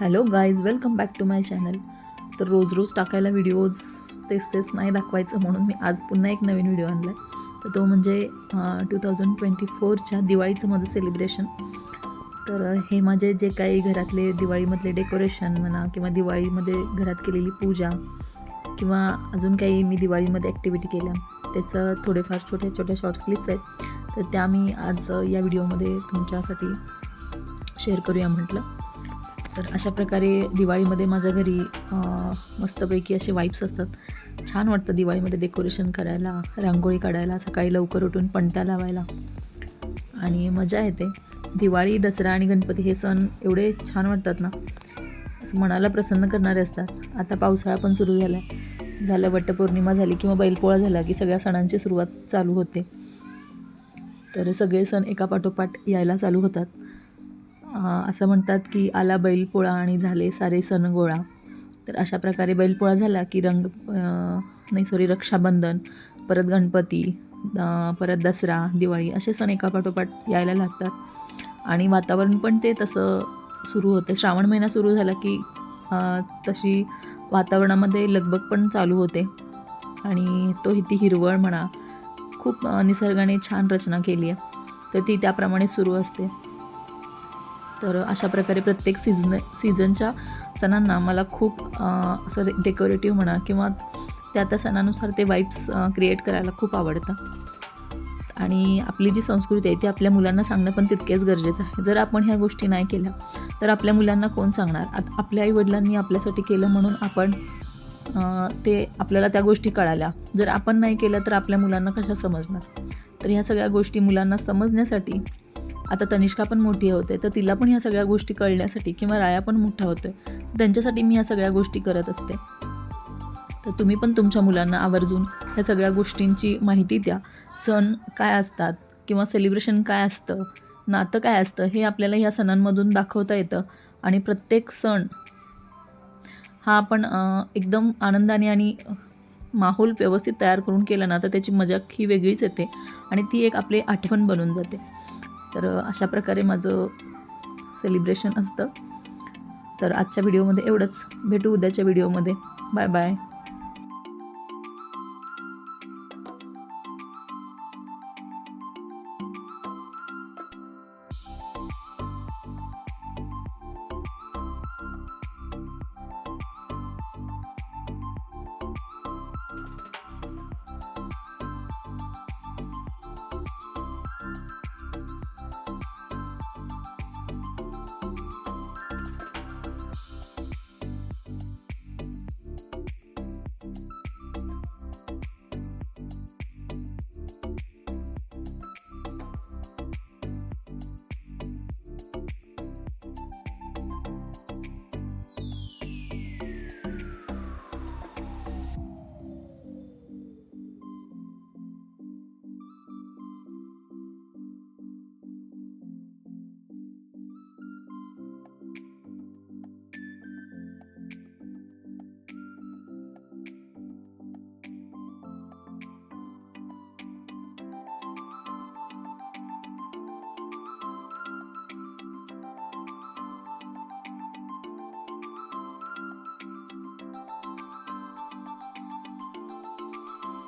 Hello guys, welcome back to my channel. तर रोज रोज टाकायला व्हिडिओज तेच नाही दाखवायचं म्हणून मी आज पुन्हा एक नवीन व्हिडिओ आणला आहे. तर तो म्हणजे 2024च्या दिवाळीचं माझं सेलिब्रेशन. तर हे माझे जे काही घरातले दिवाळीमधले डेकोरेशन म्हणा किंवा दिवाळीमध्ये घरात केलेली पूजा किंवा अजून काही मी दिवाळीमध्ये ॲक्टिव्हिटी केल्या त्याचं थोडेफार छोटे छोटे शॉर्ट क्लिप्स आहेत. तर त्या मी आज या व्हिडिओमध्ये तुमच्यासाठी शेअर करूया म्हटलं. तर अशा प्रकारे दिवाळीमध्ये माझ्या घरी मस्तपैकी असे वाईब्स असतात. छान वाटतं दिवाळीमध्ये डेकोरेशन करायला, रांगोळी काढायला, सकाळी लवकर उठून पणत्या लावायला आणि मजा येते. दिवाळी, दसरा आणि गणपती हे सण एवढे छान वाटतात ना, असं मनाला प्रसन्न करणारे असतात. आता पावसाळा पण सुरू झालं, वटपौर्णिमा झाली किंवा बैलपोळा झाला की सगळ्या सणांची सुरुवात चालू होते. तर सगळे सण एकापाठोपाठ यायला चालू होतात. असं म्हणतात की आला बैलपोळा आणि झाले सारे सण गोळा. तर अशा प्रकारे बैलपोळा झाला की रक्षाबंधन, परत गणपती, परत दसरा, दिवाळी असे सण एकापाठोपाठ यायला लागतात आणि वातावरण पण ते तसं सुरू होतं. श्रावण महिना सुरू झाला की तशी वातावरणामध्ये लगबग पण चालू होते आणि ती हिरवळ म्हणा, खूप निसर्गाने छान रचना केली आहे, तर ती त्याप्रमाणे सुरू असते. तर अशा प्रकारे प्रत्येक सीझनच्या सणांना मला खूप असं डेकोरेटिव्ह म्हणा किंवा त्या सणानुसार ते वाईब्स क्रिएट करायला खूप आवडतं. आणि आपली जी संस्कृती आहे ती आपल्या मुलांना सांगणं पण तितकेच गरजेचं आहे. जर आपण ह्या गोष्टी नाही केल्या तर आपल्या मुलांना कोण सांगणार? आपल्या आईवडिलांनी आपल्यासाठी केलं म्हणून आपण ते आपल्याला त्या गोष्टी कळाल्या. जर आपण नाही केलं तर आपल्या मुलांना कशा समजणार? तर ह्या सगळ्या गोष्टी मुलांना समजण्यासाठी, आता तनिष्का पण मोठी होते तर तिला पण ह्या सगळ्या गोष्टी कळण्यासाठी किंवा राया पण मोठा होतो आहे, त्यांच्यासाठी मी ह्या सगळ्या गोष्टी करत असते. तर तुम्ही पण तुमच्या मुलांना आवर्जून ह्या सगळ्या गोष्टींची माहिती द्या. सण काय असतात किंवा सेलिब्रेशन काय असतं, नातं काय असतं, हे आपल्याला ह्या सणांमधून दाखवता येतं. आणि प्रत्येक सण हा आपण एकदम आनंदाने आणि माहोल व्यवस्थित तयार करून केला ना तर त्याची मजा ही वेगळीच येते आणि ती एक आपली आठवण बनून जाते. तर अशा प्रकारे माझं सेलिब्रेशन असतं. तर आजच्या व्हिडिओमध्ये एवढंच. भेटू उद्याच्या व्हिडिओमध्ये. Bye bye.